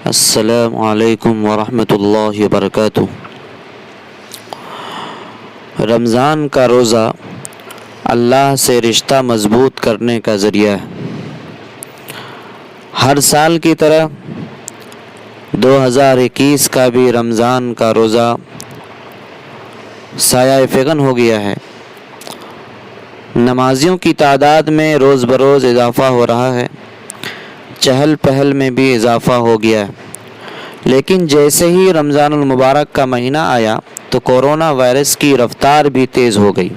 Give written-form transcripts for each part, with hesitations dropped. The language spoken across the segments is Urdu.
السلام علیکم ورحمۃ اللہ وبرکاتہ۔ رمضان کا روزہ اللہ سے رشتہ مضبوط کرنے کا ذریعہ ہے۔ ہر سال کی طرح 2021 کا بھی رمضان کا روزہ سایہ فغن ہو گیا ہے۔ نمازیوں کی تعداد میں روز بروز اضافہ ہو رہا ہے، چہل پہل میں بھی اضافہ ہو گیا ہے۔ لیکن جیسے ہی رمضان المبارک کا مہینہ آیا تو کورونا وائرس کی رفتار بھی تیز ہو گئی،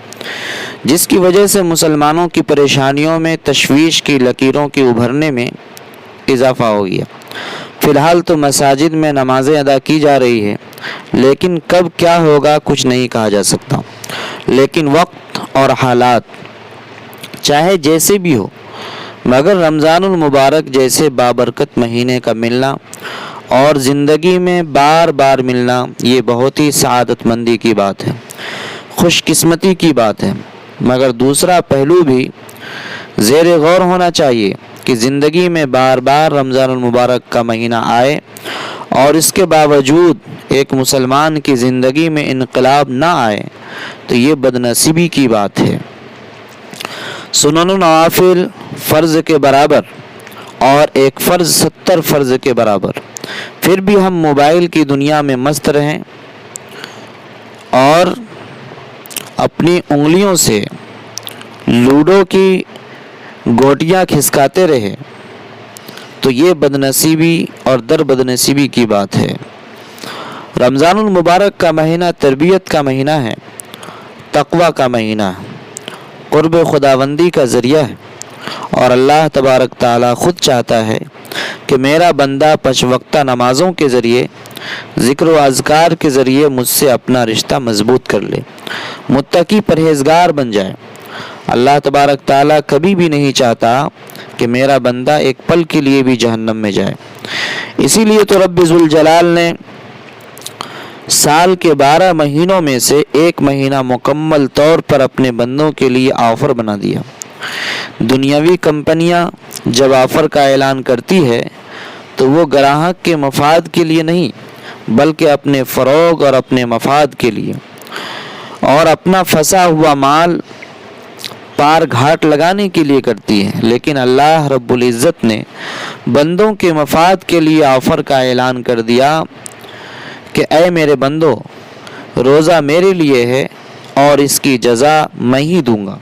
جس کی وجہ سے مسلمانوں کی پریشانیوں میں تشویش کی لکیروں کے ابھرنے میں اضافہ ہو گیا۔ فی الحال تو مساجد میں نمازیں ادا کی جا رہی ہے، لیکن کب کیا ہوگا کچھ نہیں کہا جا سکتا۔ لیکن وقت اور حالات چاہے جیسے بھی ہو، مگر رمضان المبارک جیسے بابرکت مہینے کا ملنا اور زندگی میں بار بار ملنا، یہ بہت ہی سعادت مندی کی بات ہے، خوش قسمتی کی بات ہے۔ مگر دوسرا پہلو بھی زیر غور ہونا چاہیے کہ زندگی میں بار بار رمضان المبارک کا مہینہ آئے اور اس کے باوجود ایک مسلمان کی زندگی میں انقلاب نہ آئے تو یہ بدنصیبی کی بات ہے۔ سنن و نوافل فرض کے برابر اور ایک فرض 70 فرض کے برابر، پھر بھی ہم موبائل کی دنیا میں مست رہیں اور اپنی انگلیوں سے لوڈو کی گوٹیاں کھسکاتے رہے تو یہ بدنصیبی اور در بدنصیبی کی بات ہے۔ رمضان المبارک کا مہینہ تربیت کا مہینہ ہے، تقوی کا مہینہ ہے، قرب خداوندی کا ذریعہ ہے، اور اللہ تبارک تعالیٰ خود چاہتا ہے کہ میرا بندہ پنج وقتہ نمازوں کے ذریعے، ذکر و اذکار کے ذریعے مجھ سے اپنا رشتہ مضبوط کر لے، متقی پرہیزگار بن جائے۔ اللہ تبارک تعالیٰ کبھی بھی نہیں چاہتا کہ میرا بندہ ایک پل کے لیے بھی جہنم میں جائے۔ اسی لیے تو رب ذوالجلال نے سال کے 12 مہینوں میں سے ایک مہینہ مکمل طور پر اپنے بندوں کے لیے آفر بنا دیا۔ دنیاوی کمپنیاں جب آفر کا اعلان کرتی ہے تو وہ گراہک کے مفاد کے لیے نہیں بلکہ اپنے فروغ اور اپنے مفاد کے لیے اور اپنا پھنسا ہوا مال پار گھاٹ لگانے کے لیے کرتی ہے۔ لیکن اللہ رب العزت نے بندوں کے مفاد کے لیے آفر کا اعلان کر دیا کہ اے میرے بندو، روزہ میرے لیے ہے اور اس کی جزا میں ہی دوں گا۔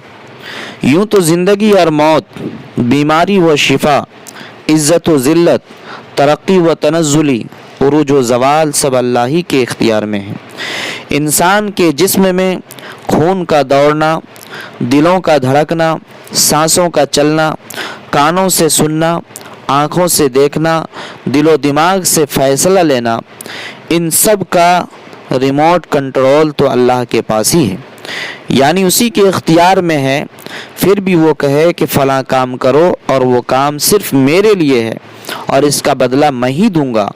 یوں تو زندگی اور موت، بیماری و شفا، عزت و ذلت، ترقی و تنزلی، عروج و زوال سب اللہ ہی کے اختیار میں ہے۔ انسان کے جسم میں خون کا دوڑنا، دلوں کا دھڑکنا، سانسوں کا چلنا، کانوں سے سننا، آنکھوں سے دیکھنا، دل و دماغ سے فیصلہ لینا، ان سب کا ریموٹ کنٹرول تو اللہ کے پاس ہی ہے، یعنی اسی کے اختیار میں ہے۔ پھر بھی وہ کہے کہ فلاں کام کرو اور وہ کام صرف میرے لیے ہے اور اس کا بدلہ میں ہی دوں گا۔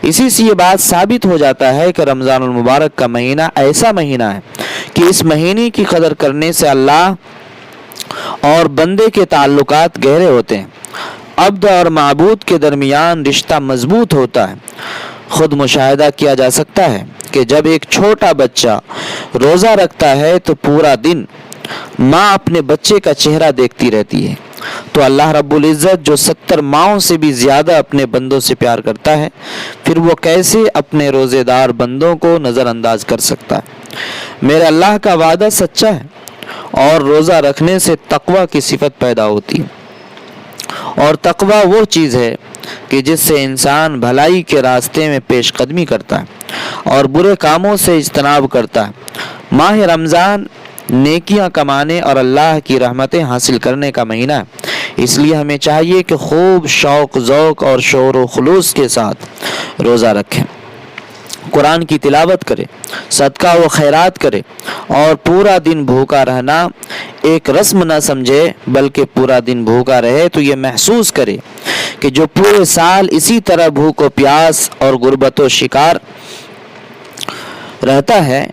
اسی سے یہ بات ثابت ہو جاتا ہے کہ رمضان المبارک کا مہینہ ایسا مہینہ ہے کہ اس مہینے کی قدر کرنے سے اللہ اور بندے کے تعلقات گہرے ہوتے ہیں، عبد اور معبود کے درمیان رشتہ مضبوط ہوتا ہے۔ خود مشاہدہ کیا جا سکتا ہے کہ جب ایک چھوٹا بچہ روزہ رکھتا ہے تو پورا دن ماں اپنے بچے کا چہرہ دیکھتی رہتی ہے، تو اللہ رب العزت جو 70 ماؤں سے بھی زیادہ اپنے بندوں سے پیار کرتا ہے، پھر وہ کیسے اپنے روزے دار بندوں کو نظر انداز کر سکتا ہے۔ میرے اللہ کا وعدہ سچا ہے اور روزہ رکھنے سے تقوی کی صفت پیدا ہوتی ہے، اور تقوی وہ چیز ہے کہ جس سے انسان بھلائی کے راستے میں پیش قدمی کرتا ہے اور برے کاموں سے اجتناب کرتا ہے۔ ماہ رمضان نیکیاں کمانے اور اللہ کی رحمتیں حاصل کرنے کا مہینہ ہے، اس لیے ہمیں چاہیے کہ خوب شوق ذوق اور شور و خلوص کے ساتھ روزہ رکھیں، قرآن کی تلاوت کرے، صدقہ و خیرات کرے اور پورا دن بھوکا رہنا ایک رسم نہ سمجھے بلکہ پورا دن بھوکا رہے تو یہ محسوس کرے کہ جو پورے سال اسی طرح بھوک و پیاس اور غربت و شکار رہتا ہے،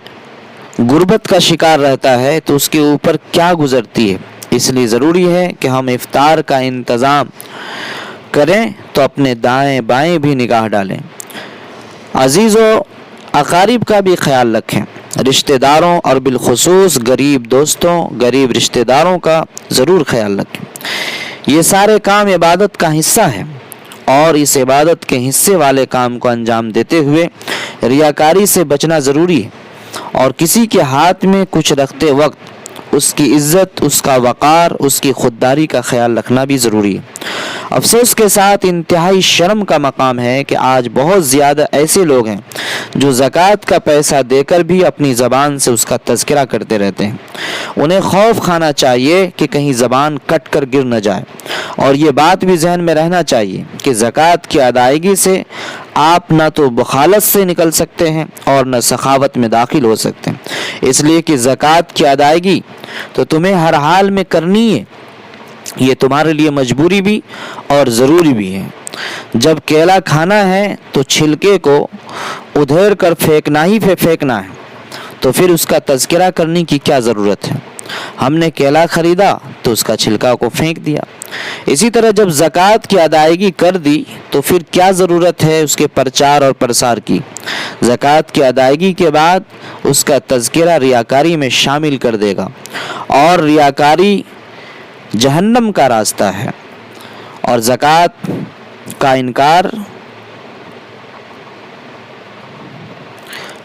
غربت کا شکار رہتا ہے تو اس کے اوپر کیا گزرتی ہے۔ اس لیے ضروری ہے کہ ہم افطار کا انتظام کریں تو اپنے دائیں بائیں بھی نگاہ ڈالیں۔ عزیزو، اقارب کا بھی خیال رکھیں، رشتہ داروں اور بالخصوص غریب دوستوں، غریب رشتہ داروں کا ضرور خیال رکھیں۔ یہ سارے کام عبادت کا حصہ ہے، اور اس عبادت کے حصے والے کام کو انجام دیتے ہوئے ریاکاری سے بچنا ضروری ہے، اور کسی کے ہاتھ میں کچھ رکھتے وقت اس کی عزت، اس کا وقار، اس کی خودداری کا خیال رکھنا بھی ضروری ہے۔ افسوس کے ساتھ انتہائی شرم کا مقام ہے کہ آج بہت زیادہ ایسے لوگ ہیں جو زکوٰۃ کا پیسہ دے کر بھی اپنی زبان سے اس کا تذکرہ کرتے رہتے ہیں۔ انہیں خوف کھانا چاہیے کہ کہیں زبان کٹ کر گر نہ جائے، اور یہ بات بھی ذہن میں رہنا چاہیے کہ زکوٰۃ کی ادائیگی سے آپ نہ تو بخالت سے نکل سکتے ہیں اور نہ سخاوت میں داخل ہو سکتے ہیں، اس لیے کہ زکوٰۃ کی ادائیگی تو تمہیں ہر حال میں کرنی ہے، یہ تمہارے لیے مجبوری بھی اور ضروری بھی ہے۔ جب کیلا کھانا ہے تو چھلکے کو ادھیڑ کر پھینکنا ہے، تو پھر اس کا تذکرہ کرنے کی کیا ضرورت ہے؟ ہم نے کیلا خریدا تو اس کا چھلکا کو پھینک دیا۔ اسی طرح جب زکوٰۃ کی ادائیگی کر دی تو پھر کیا ضرورت ہے اس کے پرچار اور پرسار کی؟ زکوٰۃ کی ادائیگی کے بعد اس کا تذکرہ ریاکاری میں شامل کر دے گا، اور ریاکاری جہنم کا راستہ ہے، اور زکوٰۃ کا انکار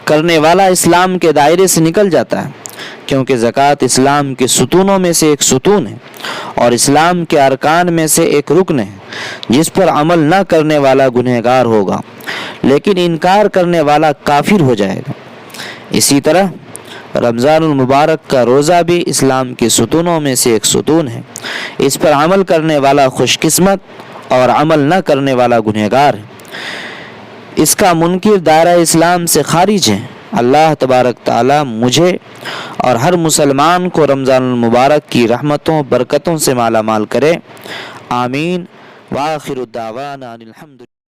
کرنے والا اسلام کے دائرے سے نکل جاتا ہے، کیونکہ زکوٰۃ اسلام کے ستونوں میں سے ایک ستون ہے، اور اسلام کے ارکان میں سے ایک رکن ہے، جس پر عمل نہ کرنے والا گنہگار ہوگا، لیکن انکار کرنے والا کافر ہو جائے گا۔ اسی طرح رمضان المبارک کا روزہ بھی اسلام کے ستونوں میں سے ایک ستون ہے، اس پر عمل کرنے والا خوش قسمت اور عمل نہ کرنے والا گنہگار ہے۔ اس کا منکر دائرہ اسلام سے خارج ہے۔ اللہ تبارک تعالی مجھے اور ہر مسلمان کو رمضان المبارک کی رحمتوں برکتوں سے مالا مال کرے، آمین۔ وآخر الدعوانا الحمد للہ۔